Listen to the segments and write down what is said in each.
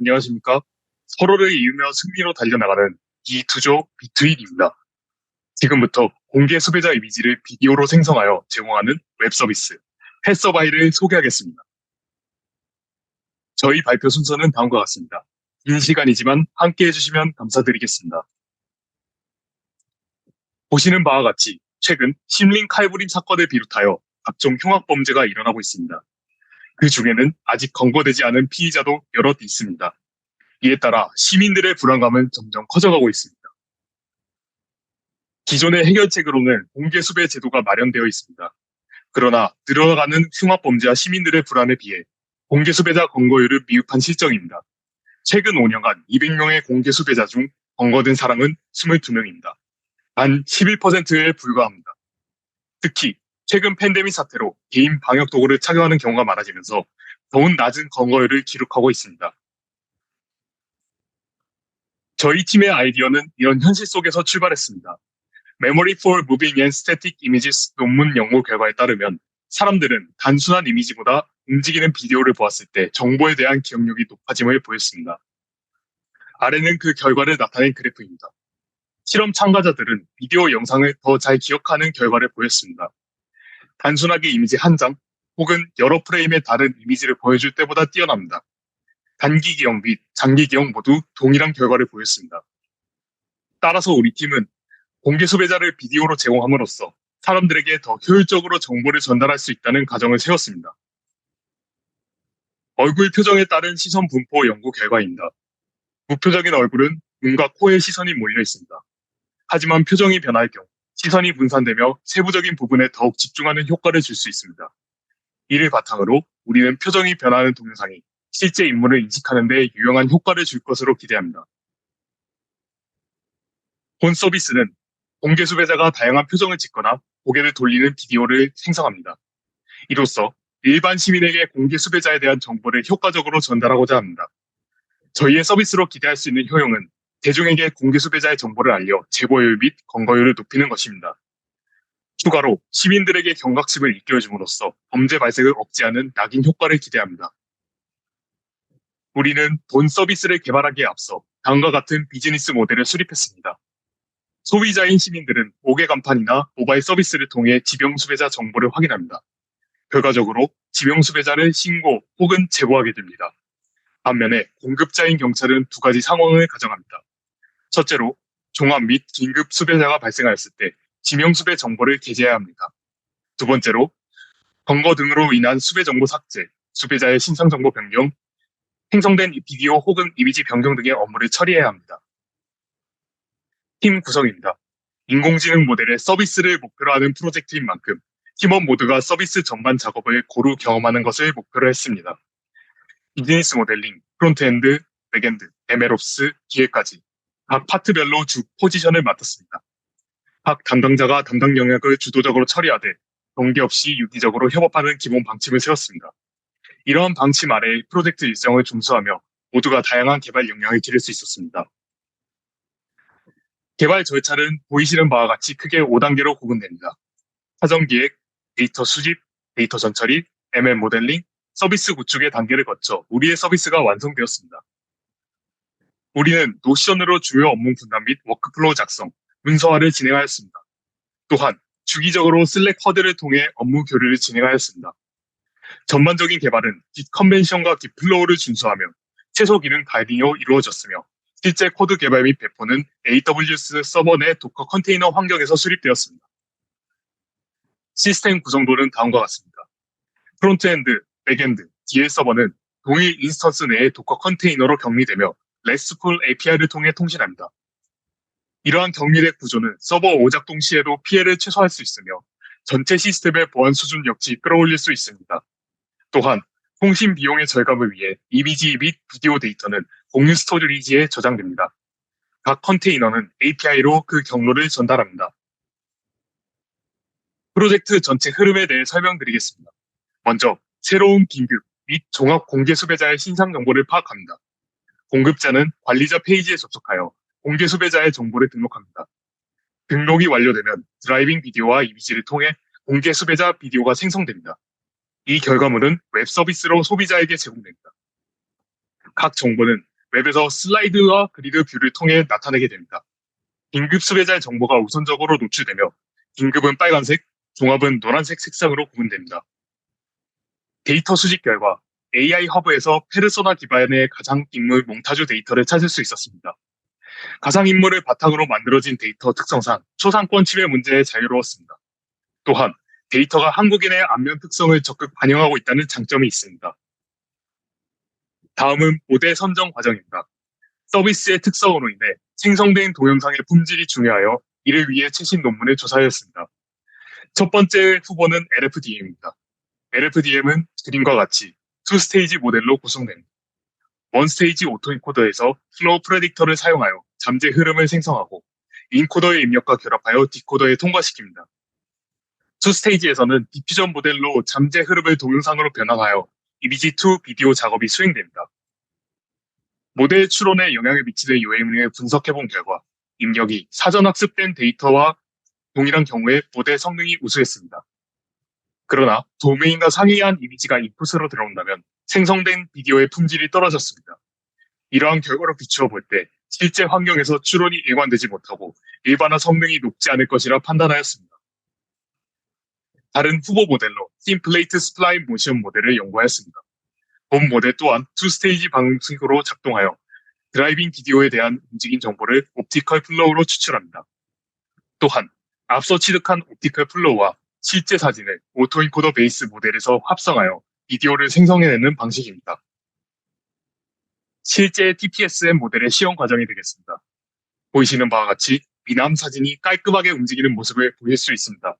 안녕하십니까? 서로를 이으며 승리로 달려나가는 비투족 비트윈입니다. 지금부터 공개 소비자 이미지를 비디오로 생성하여 제공하는 웹 서비스 펫서바이를 소개하겠습니다. 저희 발표 순서는 다음과 같습니다. 긴 시간이지만 함께 해주시면 감사드리겠습니다. 보시는 바와 같이 최근 심린 칼부림 사건을 비롯하여 각종 흉악범죄가 일어나고 있습니다. 그 중에는 아직 검거되지 않은 피의자도 여럿 있습니다. 이에 따라 시민들의 불안감은 점점 커져가고 있습니다. 기존의 해결책으로는 공개 수배 제도가 마련되어 있습니다. 그러나 늘어나가는 흉악범죄와 시민들의 불안에 비해 공개 수배자 검거율은 미흡한 실정입니다. 최근 5년간 200명의 공개 수배자 중 검거된 사람은 22명입니다. 단 11%에 불과합니다. 특히 최근 팬데믹 사태로 개인 방역 도구를 착용하는 경우가 많아지면서 더욱 낮은 검거율을 기록하고 있습니다. 저희 팀의 아이디어는 이런 현실 속에서 출발했습니다. Memory for Moving and Static Images 논문 연구 결과에 따르면 사람들은 단순한 이미지보다 움직이는 비디오를 보았을 때 정보에 대한 기억력이 높아짐을 보였습니다. 아래는 그 결과를 나타낸 그래프입니다. 실험 참가자들은 비디오 영상을 더 잘 기억하는 결과를 보였습니다. 단순하게 이미지 한 장 혹은 여러 프레임의 다른 이미지를 보여줄 때보다 뛰어납니다. 단기 기억 및 장기 기억 모두 동일한 결과를 보였습니다. 따라서 우리 팀은 공개 소비자를 비디오로 제공함으로써 사람들에게 더 효율적으로 정보를 전달할 수 있다는 가정을 세웠습니다. 얼굴 표정에 따른 시선 분포 연구 결과입니다. 무표정인 얼굴은 눈과 코에 시선이 몰려 있습니다. 하지만 표정이 변할 경우 시선이 분산되며 세부적인 부분에 더욱 집중하는 효과를 줄 수 있습니다. 이를 바탕으로 우리는 표정이 변하는 동영상이 실제 인물을 인식하는 데 유용한 효과를 줄 것으로 기대합니다. 본 서비스는 공개 수배자가 다양한 표정을 짓거나 고개를 돌리는 비디오를 생성합니다. 이로써 일반 시민에게 공개 수배자에 대한 정보를 효과적으로 전달하고자 합니다. 저희의 서비스로 기대할 수 있는 효용은 대중에게 공개 수배자의 정보를 알려 제보율 및 검거율을 높이는 것입니다. 추가로 시민들에게 경각심을 일깨워줌으로써 범죄 발생을 억제하는 낙인 효과를 기대합니다. 우리는 본 서비스를 개발하기에 앞서 다음과 같은 비즈니스 모델을 수립했습니다. 소비자인 시민들은 옥외 간판이나 모바일 서비스를 통해 지병 수배자 정보를 확인합니다. 결과적으로 지병 수배자를 신고 혹은 제보하게 됩니다. 반면에 공급자인 경찰은 두 가지 상황을 가정합니다. 첫째로 종합 및 긴급 수배자가 발생하였을 때 지명 수배 정보를 게재해야 합니다. 두 번째로 검거 등으로 인한 수배 정보 삭제, 수배자의 신상 정보 변경, 생성된 비디오 혹은 이미지 변경 등의 업무를 처리해야 합니다. 팀 구성입니다. 인공지능 모델의 서비스를 목표로 하는 프로젝트인 만큼 팀원 모두가 서비스 전반 작업을 고루 경험하는 것을 목표로 했습니다. 비즈니스 모델링, 프론트엔드, 백엔드, MLOps, 기획까지 각 파트별로 주 포지션을 맡았습니다. 각 담당자가 담당 영역을 주도적으로 처리하되 관계없이 유기적으로 협업하는 기본 방침을 세웠습니다. 이러한 방침 아래 프로젝트 일정을 준수하며 모두가 다양한 개발 역량을 기를 수 있었습니다. 개발 절차는 보이시는 바와 같이 크게 5단계로 구분됩니다. 사전 기획, 데이터 수집, 데이터 전처리, ML 모델링, 서비스 구축의 단계를 거쳐 우리의 서비스가 완성되었습니다. 우리는 노션으로 주요 업무 분담 및 워크플로우 작성, 문서화를 진행하였습니다. 또한 주기적으로 슬랙 허드를 통해 업무 교류를 진행하였습니다. 전반적인 개발은 깃 컨벤션과 깃 플로우를 준수하며 최소 기능 가이딩으로 이루어졌으며 실제 코드 개발 및 배포는 AWS 서버 내 도커 컨테이너 환경에서 수립되었습니다. 시스템 구성도는 다음과 같습니다. 프론트엔드, 백엔드, DL 서버는 동일 인스턴스 내의 도커 컨테이너로 격리되며 RESTful API를 통해 통신합니다. 이러한 격리된 구조는 서버 오작동 시에도 피해를 최소화할 수 있으며 전체 시스템의 보안 수준 역시 끌어올릴 수 있습니다. 또한 통신 비용의 절감을 위해 이미지 및 비디오 데이터는 공유 스토리지에 저장됩니다. 각 컨테이너는 API로 그 경로를 전달합니다. 프로젝트 전체 흐름에 대해 설명드리겠습니다. 먼저 새로운 긴급 및 종합 공개 수배자의 신상 정보를 파악합니다. 공급자는 관리자 페이지에 접속하여 공개 수배자의 정보를 등록합니다. 등록이 완료되면 드라이빙 비디오와 이미지를 통해 공개 수배자 비디오가 생성됩니다. 이 결과물은 웹 서비스로 소비자에게 제공됩니다. 각 정보는 웹에서 슬라이드와 그리드 뷰를 통해 나타내게 됩니다. 긴급 수배자의 정보가 우선적으로 노출되며 긴급은 빨간색, 종합은 노란색 색상으로 구분됩니다. 데이터 수집 결과 AI 허브에서 페르소나 기반의 가상인물 몽타주 데이터를 찾을 수 있었습니다. 가상인물을 바탕으로 만들어진 데이터 특성상 초상권 침해 문제에 자유로웠습니다. 또한 데이터가 한국인의 안면 특성을 적극 반영하고 있다는 장점이 있습니다. 다음은 모델 선정 과정입니다. 서비스의 특성으로 인해 생성된 동영상의 품질이 중요하여 이를 위해 최신 논문을 조사하였습니다. 첫 번째 후보는 LFDM입니다. LFDM은 그림과 같이 2스테이지 모델로 구성됩니다. 1스테이지 오토인코더에서 플로우 프레딕터를 사용하여 잠재 흐름을 생성하고 인코더의 입력과 결합하여 디코더에 통과시킵니다. 2스테이지에서는 디퓨전 모델로 잠재 흐름을 동영상으로 변환하여 이미지 투 비디오 작업이 수행됩니다. 모델 추론에 영향을 미치는 요인을 분석해본 결과 입력이 사전 학습된 데이터와 동일한 경우에 모델 성능이 우수했습니다. 그러나 도메인과 상이한 이미지가 인풋으로 들어온다면 생성된 비디오의 품질이 떨어졌습니다. 이러한 결과로 비추어 볼 때 실제 환경에서 추론이 일관되지 못하고 일반화 성능이 높지 않을 것이라 판단하였습니다. 다른 후보 모델로 팀플레이트 스플라인 모션 모델을 연구하였습니다. 본 모델 또한 2스테이지 방식으로 작동하여 드라이빙 비디오에 대한 움직임 정보를 옵티컬 플로우로 추출합니다. 또한 앞서 취득한 옵티컬 플로우와 실제 사진을 오토인코더 베이스 모델에서 합성하여 비디오를 생성해내는 방식입니다. 실제 TPSM 모델의 시험 과정이 되겠습니다. 보이시는 바와 같이 미남 사진이 깔끔하게 움직이는 모습을 보일 수 있습니다.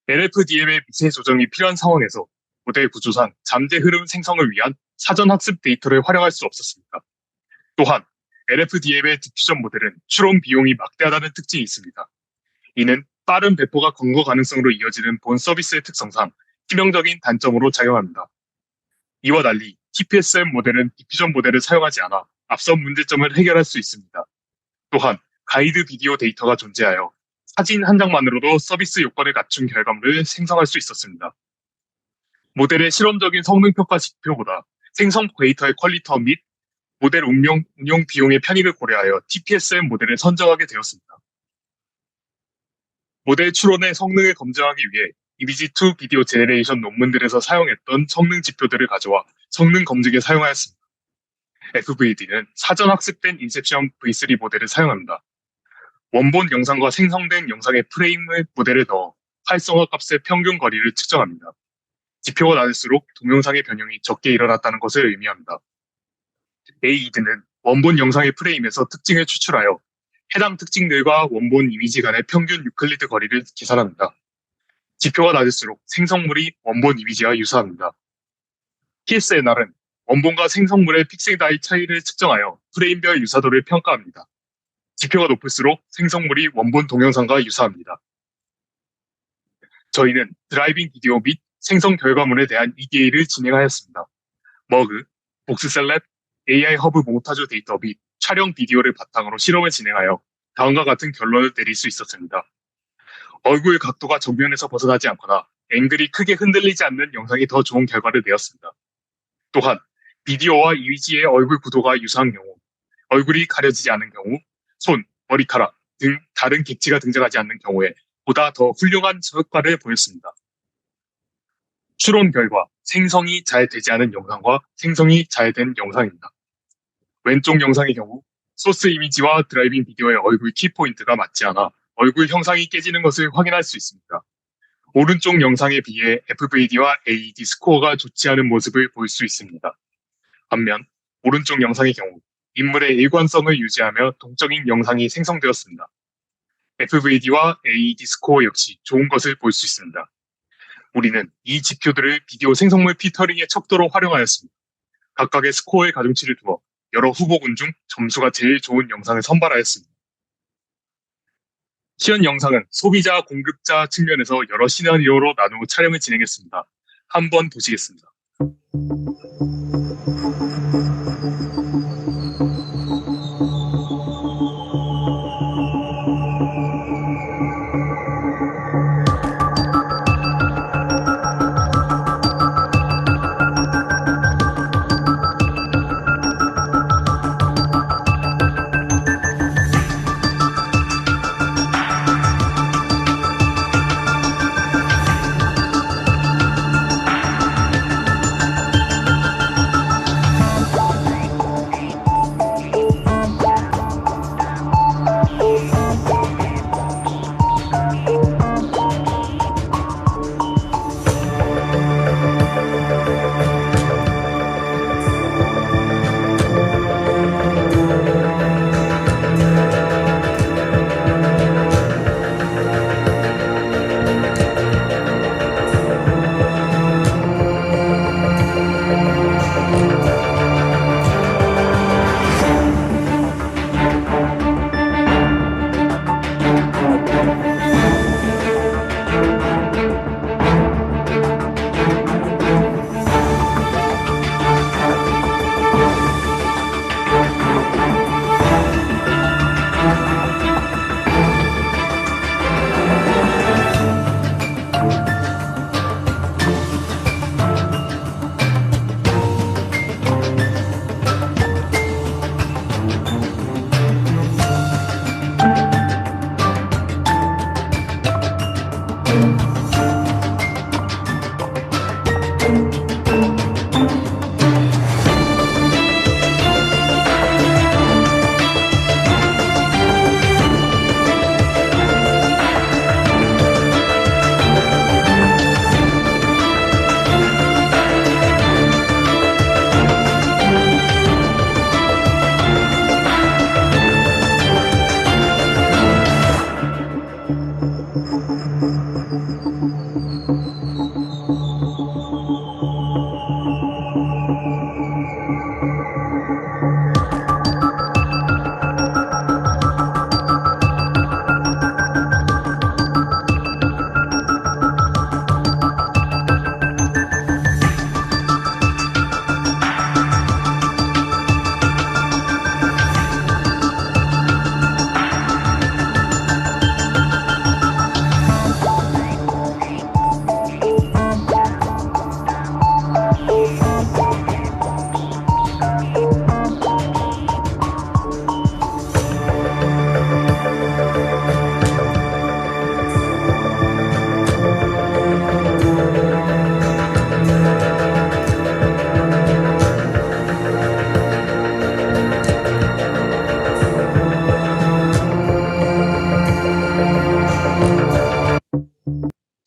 LFDM의 미세 조정이 필요한 상황에서 모델 구조상 잠재 흐름 생성을 위한 사전 학습 데이터를 활용할 수 없었습니다. 또한 LFDM의 디퓨전 모델은 추론 비용이 막대하다는 특징이 있습니다. 이는 빠른 배포가 검거 가능성으로 이어지는 본 서비스의 특성상 치명적인 단점으로 작용합니다. 이와 달리 TPSM 모델은 디퓨전 모델을 사용하지 않아 앞선 문제점을 해결할 수 있습니다. 또한 가이드 비디오 데이터가 존재하여 사진 한 장만으로도 서비스 요건을 갖춘 결과물을 생성할 수 있었습니다. 모델의 실험적인 성능 평가 지표보다 생성 데이터의 퀄리터 및 모델 운용 비용의 편익을 고려하여 TPSM 모델을 선정하게 되었습니다. 모델 추론의 성능을 검증하기 위해 이미지 투 비디오 제네레이션 논문들에서 사용했던 성능 지표들을 가져와 성능 검증에 사용하였습니다. FVD는 사전 학습된 인셉션 V3 모델을 사용합니다. 원본 영상과 생성된 영상의 프레임을 모델에 넣어 활성화 값의 평균 거리를 측정합니다. 지표가 낮을수록 동영상의 변형이 적게 일어났다는 것을 의미합니다. AED는 원본 영상의 프레임에서 특징을 추출하여 해당 특징들과 원본 이미지 간의 평균 유클리드 거리를 계산합니다. 지표가 낮을수록 생성물이 원본 이미지와 유사합니다. PSNR은 원본과 생성물의 픽셀 나이 차이를 측정하여 프레임별 유사도를 평가합니다. 지표가 높을수록 생성물이 원본 동영상과 유사합니다. 저희는 드라이빙 비디오 및 생성 결과물에 대한 EDA를 진행하였습니다. 머그, 복스셀랩, AI 허브 몽타주 데이터 및 촬영 비디오를 바탕으로 실험을 진행하여 다음과 같은 결론을 내릴 수 있었습니다. 얼굴 각도가 정면에서 벗어나지 않거나 앵글이 크게 흔들리지 않는 영상이 더 좋은 결과를 내었습니다. 또한 비디오와 이미지의 얼굴 구도가 유사한 경우, 얼굴이 가려지지 않은 경우, 손, 머리카락 등 다른 객지가 등장하지 않는 경우에 보다 더 훌륭한 효과를 보였습니다. 추론 결과 생성이 잘 되지 않은 영상과 생성이 잘 된 영상입니다. 왼쪽 영상의 경우 소스 이미지와 드라이빙 비디오의 얼굴 키포인트가 맞지 않아 얼굴 형상이 깨지는 것을 확인할 수 있습니다. 오른쪽 영상에 비해 FVD와 AED 스코어가 좋지 않은 모습을 볼 수 있습니다. 반면 오른쪽 영상의 경우 인물의 일관성을 유지하며 동적인 영상이 생성되었습니다. FVD와 AED 스코어 역시 좋은 것을 볼 수 있습니다. 우리는 이 지표들을 비디오 생성물 피터링의 척도로 활용하였습니다. 각각의 스코어의 가중치를 두어 여러 후보군 중 점수가 제일 좋은 영상을 선발하였습니다. 시연 영상은 소비자, 공급자 측면에서 여러 시나리오로 나누어 촬영을 진행했습니다. 한번 보시겠습니다.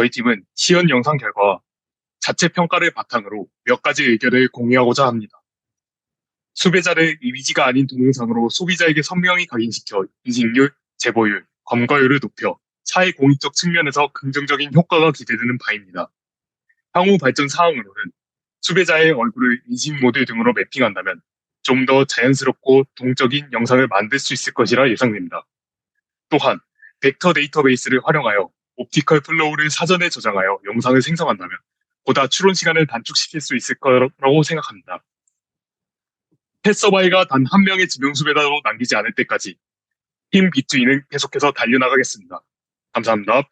저희 팀은 시연 영상 결과와 자체 평가를 바탕으로 몇 가지 의견을 공유하고자 합니다. 수배자를 이미지가 아닌 동영상으로 소비자에게 선명히 각인시켜 인식률, 제보율, 검거율을 높여 사회 공익적 측면에서 긍정적인 효과가 기대되는 바입니다. 향후 발전 사항으로는 수배자의 얼굴을 인식 모드 등으로 매핑한다면 좀 더 자연스럽고 동적인 영상을 만들 수 있을 것이라 예상됩니다. 또한 벡터 데이터베이스를 활용하여 옵티컬 플로우를 사전에 저장하여 영상을 생성한다면 보다 추론 시간을 단축시킬 수 있을 거라고 생각합니다. 펫서바이가 단 한 명의 지명수배자도 남기지 않을 때까지 팀 비투이는 계속해서 달려나가겠습니다. 감사합니다.